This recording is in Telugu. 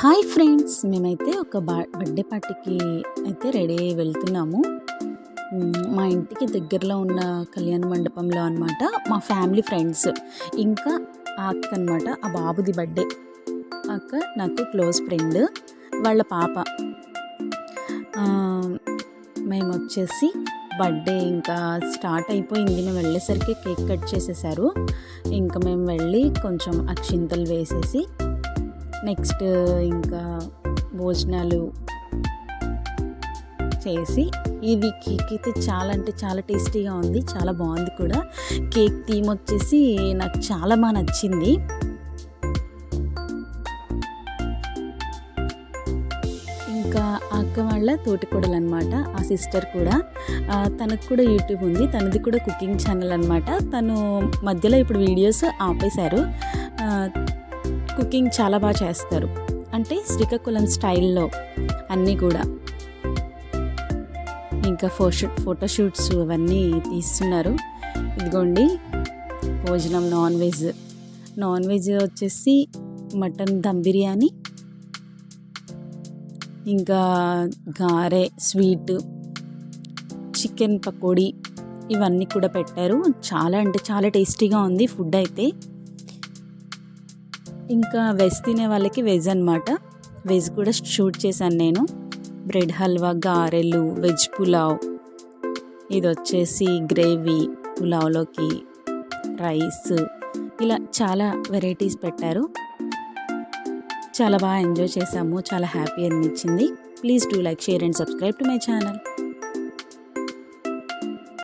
హాయ్ ఫ్రెండ్స్, మేమైతే ఒక బర్త్డే పార్టీకి అయితే రెడీ అయ్యి వెళ్తున్నాము. మా ఇంటికి దగ్గరలో ఉన్న కళ్యాణ మండపంలో అనమాట. మా ఫ్యామిలీ ఫ్రెండ్స్ ఇంకా ఆ అక్క అనమాట. ఆ బాబుది బర్త్డే. అక్క నాకు క్లోజ్ ఫ్రెండ్, వాళ్ళ పాప. మేము వచ్చేసి బర్త్డే ఇంకా స్టార్ట్ అయిపోయింది. మేము వెళ్ళేసరికి కేక్ కట్ చేసేసారు. ఇంకా మేము వెళ్ళి కొంచెం అక్షింతలు వేసేసి నెక్స్ట్ ఇంకా భోజనాలు చేసి, ఇది కేక్ అయితే చాలా అంటే చాలా టేస్టీగా ఉంది, చాలా బాగుంది కూడా. కేక్ థీమ్ వచ్చేసి నాకు చాలా బాగా నచ్చింది. ఇంకా అక్క వాళ్ళ తోటికోడలు అనమాట, ఆ సిస్టర్ కూడా. తనకు కూడా యూట్యూబ్ ఉంది, తనది కూడా కుకింగ్ ఛానల్ అనమాట. తను మధ్యలో ఇప్పుడు వీడియోస్ ఆపేశారు. కుకింగ్ చాలా బాగా చేస్తారు, అంటే శ్రీకాకుళం స్టైల్లో అన్నీ కూడా. ఇంకా ఫోటోషూట్స్ అవన్నీ తీస్తున్నారు. ఇదిగోండి భోజనం. నాన్ వెజ్ వచ్చేసి మటన్ దమ్ బిర్యానీ, ఇంకా గారె, స్వీట్, చికెన్ పకోడీ ఇవన్నీ కూడా పెట్టారు. చాలా అంటే చాలా టేస్టీగా ఉంది ఫుడ్ అయితే. ఇంకా వెజ్ తినే వాళ్ళకి వెజ్ అనమాట. వెజ్ కూడా షూట్ చేశాను నేను. బ్రెడ్ హల్వా, గారెలు, వెజ్ పులావ్, ఇది వచ్చేసి గ్రేవీ, పులావ్లోకి రైస్, ఇలా చాలా వెరైటీస్ పెట్టారు. చాలా బాగా ఎంజాయ్ చేసాము, చాలా హ్యాపీ అనిపించింది. Please do like, share and subscribe to my channel.